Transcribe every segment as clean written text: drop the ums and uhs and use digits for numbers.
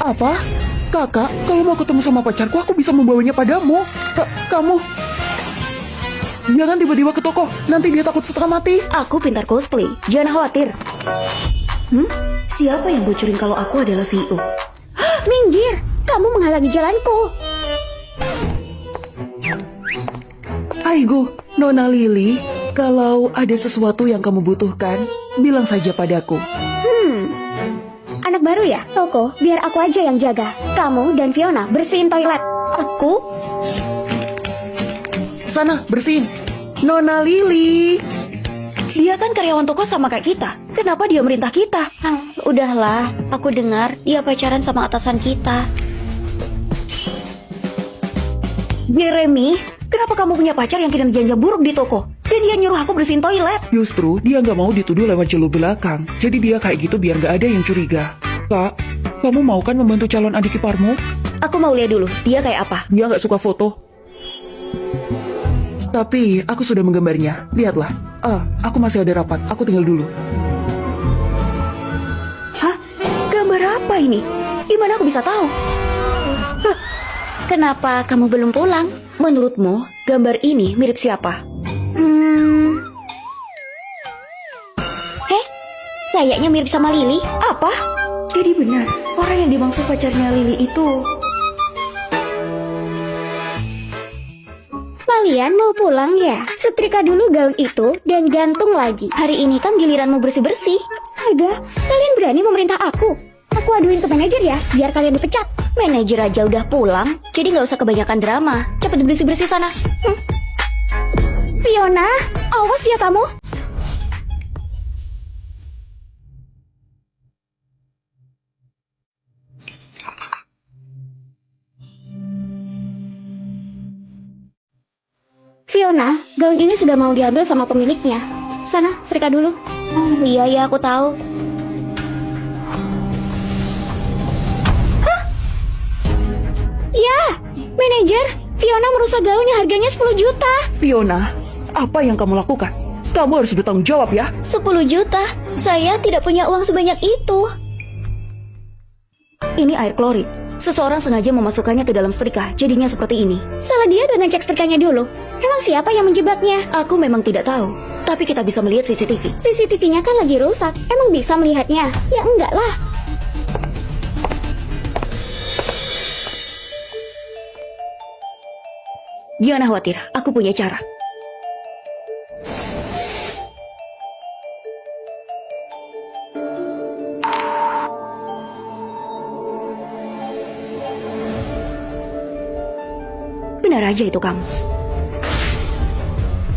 Apa? Kakak, kalau mau ketemu sama pacarku, aku bisa membawanya padamu. Kamu... Jangan tiba-tiba ke toko, nanti dia takut setengah mati. Aku pintar cosplay, jangan khawatir. Siapa yang bocorin kalau aku adalah CEO? Minggir, kamu menghalangi jalanku. Aigo, Nona Lily, kalau ada sesuatu yang kamu butuhkan, bilang saja padaku. Anak baru ya? Toko, biar aku aja yang jaga. Kamu dan Fiona bersihin toilet. Aku? Sana, bersihin. Nona Lily. Dia kan karyawan toko sama kayak kita. Kenapa dia merintah kita? Udahlah, aku dengar dia pacaran sama atasan kita. Jeremy, kenapa kamu punya pacar yang kinerjanya buruk di toko? Dan dia nyuruh aku bersihin toilet. Justru dia nggak mau dituduh lewat jalur belakang. Jadi dia kayak gitu biar nggak ada yang curiga. Kak, kamu mau kan membantu calon adik iparmu? Aku mau lihat dulu, dia kayak apa. Dia nggak suka foto. Tapi aku sudah menggambarnya. Lihatlah. Aku masih ada rapat. Aku tinggal dulu. Hah? Gambar apa ini? Gimana aku bisa tahu? Kenapa kamu belum pulang? Menurutmu, gambar ini mirip siapa? Kayaknya mirip sama Lily. Apa? Jadi benar, orang yang dimaksud pacarnya Lily itu... Kalian mau pulang ya? Setrika dulu gaun itu dan gantung lagi. Hari ini kan giliranmu bersih-bersih. Astaga, kalian berani memerintah aku? Aku aduin ke manajer ya, biar kalian dipecat. Manajer aja udah pulang, jadi nggak usah kebanyakan drama. Cepet bersih-bersih sana. Fiona, awas ya kamu. Fiona, gaun ini sudah mau diambil sama pemiliknya. Sana, setrika dulu. Iya, aku tahu. Hah? Ya, manajer, Fiona merusak gaunnya harganya 10 juta. Fiona, apa yang kamu lakukan? Kamu harus bertanggung jawab ya. 10 juta? Saya tidak punya uang sebanyak itu. Ini air klorit. Seseorang sengaja memasukkannya ke dalam setrika, jadinya seperti ini. Salah dia dengan cek setrikanya dulu. Emang siapa yang menjebaknya? Aku memang tidak tahu. Tapi kita bisa melihat CCTV. CCTV-nya kan lagi rusak. Emang bisa melihatnya? Ya enggak lah. Jangan khawatir, aku punya cara. Benar aja itu kamu.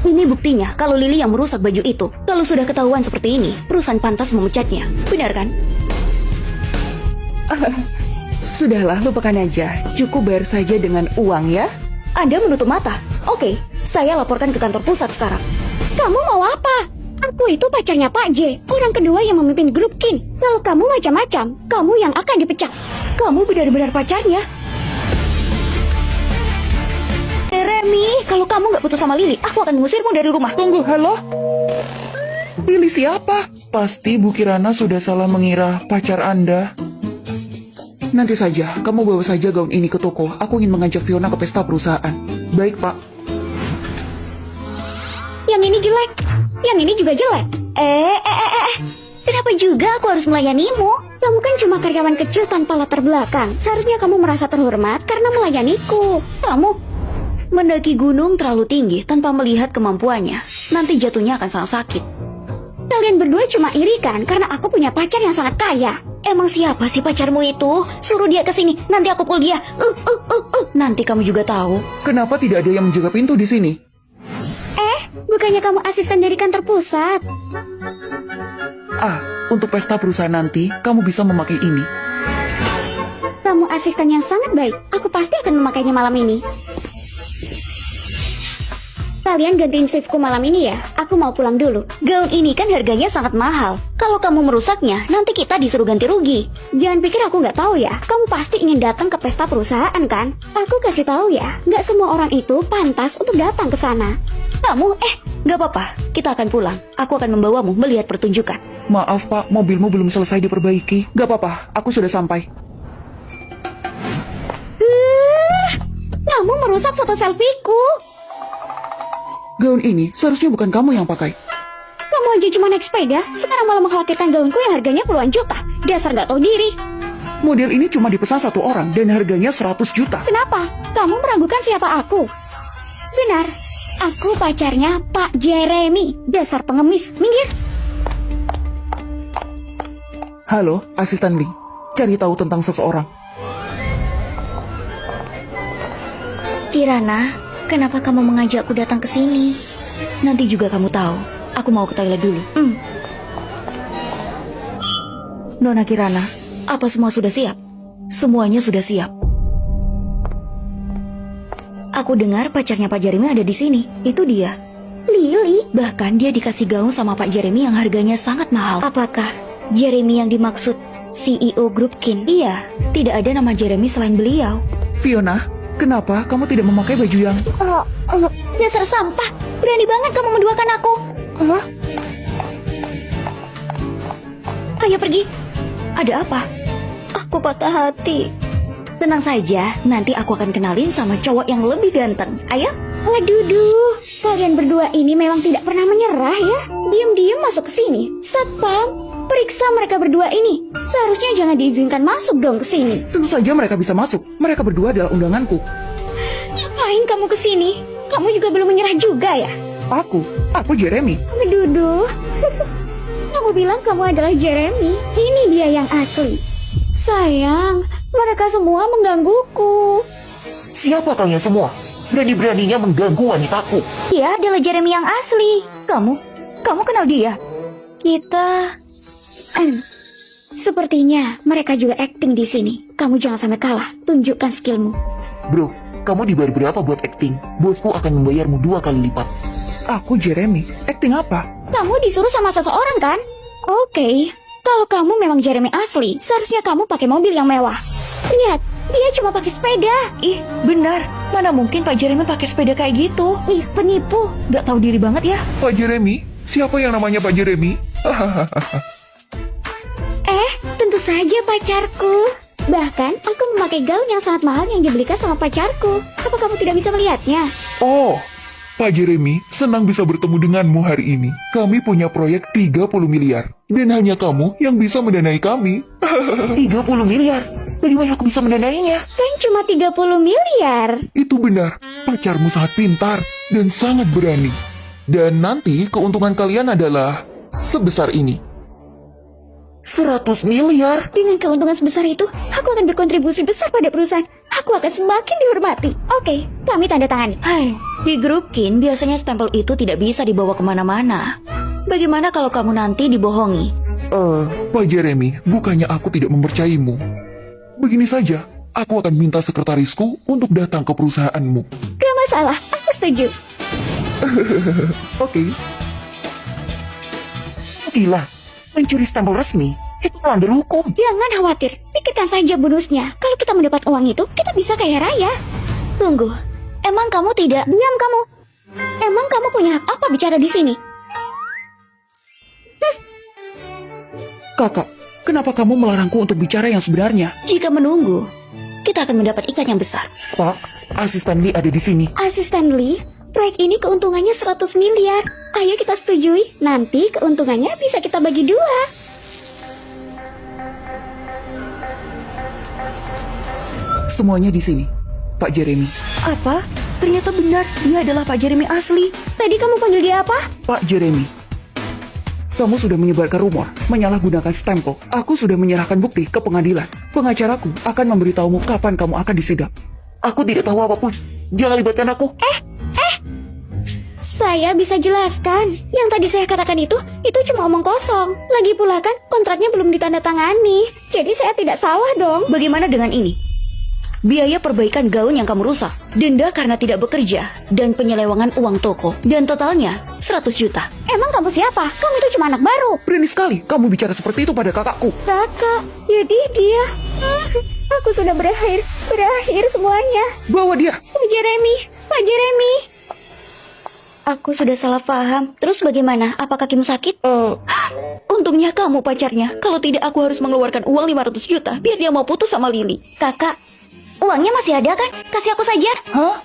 Ini buktinya kalau Lily yang merusak baju itu. Kalau sudah ketahuan seperti ini, perusahaan pantas memecatnya. Benar kan? Sudahlah, lupakan aja. Cukup bayar saja dengan uang ya. Anda menutup mata. Oke, saya laporkan ke kantor pusat sekarang. Kamu mau apa? Aku itu pacarnya Pak J, orang kedua yang memimpin grup Kin. Kalau kamu macam-macam, kamu yang akan dipecat. Kamu benar-benar pacarnya. Remy, kalau kamu nggak putus sama Lily, aku akan mengusirmu dari rumah. Tunggu, halo? Lily siapa? Pasti Bu Kirana sudah salah mengira pacar Anda. Nanti saja, kamu bawa saja gaun ini ke toko. Aku ingin mengajak Fiona ke pesta perusahaan. Baik, Pak. Yang ini jelek. Yang ini juga jelek. Kenapa juga aku harus melayanimu? Kamu kan cuma karyawan kecil tanpa latar belakang. Seharusnya kamu merasa terhormat karena melayaniku. Kamu mendaki gunung terlalu tinggi tanpa melihat kemampuannya. Nanti jatuhnya akan sangat sakit. Kalian berdua cuma iri kan karena aku punya pacar yang sangat kaya. Emang siapa sih pacarmu itu? Suruh dia ke sini, nanti aku pukul dia. Nanti kamu juga tahu. Kenapa tidak ada yang menjaga pintu di sini? Bukannya kamu asisten dari kantor pusat? Untuk pesta perusahaan nanti, kamu bisa memakai ini. Kamu asisten yang sangat baik. Aku pasti akan memakainya malam ini. Kalian gantiin shiftku malam ini ya. Aku mau pulang dulu. Gaun ini kan harganya sangat mahal. Kalau kamu merusaknya, nanti kita disuruh ganti rugi. Jangan pikir aku nggak tahu ya. Kamu pasti ingin datang ke pesta perusahaan kan? Aku kasih tahu ya. Nggak semua orang itu pantas untuk datang ke sana. Kamu, nggak apa-apa. Kita akan pulang. Aku akan membawamu melihat pertunjukan. Maaf, Pak. Mobilmu belum selesai diperbaiki. Nggak apa-apa. Aku sudah sampai. Kamu merusak foto selfieku. Gaun ini seharusnya bukan kamu yang pakai. Kamu aja cuma naik sepeda, sekarang malah mengkhawatirkan gaunku yang harganya puluhan juta. Dasar gak tahu diri. Model ini cuma dipesan satu orang dan harganya 100 juta. Kenapa? Kamu meragukan siapa aku? Benar, aku pacarnya Pak Jeremy. Dasar pengemis, minggir. Halo, asisten Lee. Cari tahu tentang seseorang. Kirana, kenapa kamu mengajakku datang ke sini? Nanti juga kamu tahu. Aku mau ke toilet dulu. Nona Kirana, apa semua sudah siap? Semuanya sudah siap. Aku dengar pacarnya Pak Jeremy ada di sini. Itu dia. Lily. Bahkan dia dikasih gaun sama Pak Jeremy yang harganya sangat mahal. Apakah Jeremy yang dimaksud CEO Grup Kin? Iya, tidak ada nama Jeremy selain beliau. Fiona, kenapa kamu tidak memakai baju yang... Dasar sampah. Berani banget kamu menduakan aku. Ayo pergi. Ada apa? Aku patah hati. Tenang saja, nanti aku akan kenalin sama cowok yang lebih ganteng. Ayo. Waduh, kalian berdua ini memang tidak pernah menyerah ya. Diam-diam masuk ke sini. Satpam, periksa mereka berdua ini. Seharusnya jangan diizinkan masuk dong ke sini. Tentu saja mereka bisa masuk. Mereka berdua adalah undanganku. Ngapain kamu ke sini? Kamu juga belum menyerah juga ya? Aku Jeremy. Waduh. Kamu bilang kamu adalah Jeremy. Ini dia yang asli. Sayang, mereka semua menggangguku. Siapa kalian semua? Berani-beraninya mengganggu wanitaku. Dia adalah Jeremy yang asli. Kamu kenal dia? Kita... Sepertinya mereka juga acting di sini. Kamu jangan sampai kalah. Tunjukkan skillmu. Bro, kamu dibayar berapa buat acting? Bosku akan membayarmu 2 kali lipat. Aku Jeremy. Acting apa? Kamu disuruh sama seseorang kan? Oke. Kalau kamu memang Jeremy asli, seharusnya kamu pakai mobil yang mewah. Lihat, dia cuma pakai sepeda. Ih, benar. Mana mungkin Pak Jeremy pakai sepeda kayak gitu? Ih, penipu. Gak tahu diri banget ya. Pak Jeremy? Siapa yang namanya Pak Jeremy? Tentu saja pacarku. Bahkan, aku memakai gaun yang sangat mahal yang dibelikan sama pacarku. Apa kamu tidak bisa melihatnya? Oh, Pak Jeremy, senang bisa bertemu denganmu hari ini. Kami punya proyek 30 miliar. Dan hanya kamu yang bisa mendanai kami. 30 miliar? Bagaimana aku bisa mendanainya? Kan cuma 30 miliar. Itu benar, pacarmu sangat pintar dan sangat berani. Dan nanti keuntungan kalian adalah sebesar ini. 100 miliar? Dengan keuntungan sebesar itu, aku akan berkontribusi besar pada perusahaan. Aku akan semakin dihormati. Oke, kami tanda tangani. Di grup Kin, biasanya stempel itu tidak bisa dibawa kemana-mana. Bagaimana kalau kamu nanti dibohongi? Pak Jeremy, bukannya aku tidak mempercayaimu. Begini saja, aku akan minta sekretarisku untuk datang ke perusahaanmu. Gak masalah, aku setuju. Oke. Gila, mencuri stempel resmi itu melanggar hukum. Jangan khawatir, pikirkan saja bonusnya. Kalau kita mendapat uang itu, kita bisa kaya raya. Tunggu, emang kamu tidak... Diam kamu. Emang kamu punya hak apa bicara di sini? Kakak, kenapa kamu melarangku untuk bicara yang sebenarnya? Jika menunggu, kita akan mendapat ikan yang besar. Pak, asisten Lee ada di sini. Asisten Lee, proyek ini keuntungannya 100 miliar. Ayo kita setujui, nanti keuntungannya bisa kita bagi 2. Semuanya di sini, Pak Jeremy. Apa? Ternyata benar, dia adalah Pak Jeremy asli. Tadi kamu panggil dia apa? Pak Jeremy, kamu sudah menyebarkan rumor, menyalahgunakan stempel. Aku sudah menyerahkan bukti ke pengadilan. Pengacaraku akan memberitahumu kapan kamu akan disidang. Aku tidak tahu apapun. Jangan libatkan aku. Saya bisa jelaskan. Yang tadi saya katakan itu cuma omong kosong. Lagi pula kan kontraknya belum ditandatangani. Jadi saya tidak salah dong. Bagaimana dengan ini? Biaya perbaikan gaun yang kamu rusak, denda karena tidak bekerja, dan penyelewangan uang toko. Dan totalnya 100 juta. Emang kamu siapa? Kamu itu cuma anak baru. Berani sekali kamu bicara seperti itu pada kakakku. Kakak, jadi dia. Aku sudah berakhir semuanya. Bawa dia. Pak Jeremy. Aku sudah salah paham. Terus bagaimana? Apa kakimu sakit? Untungnya kamu pacarnya. Kalau tidak aku harus mengeluarkan uang 500 juta biar dia mau putus sama Lily. Kakak, Uangnya masih ada kan? Kasih aku saja. Hah?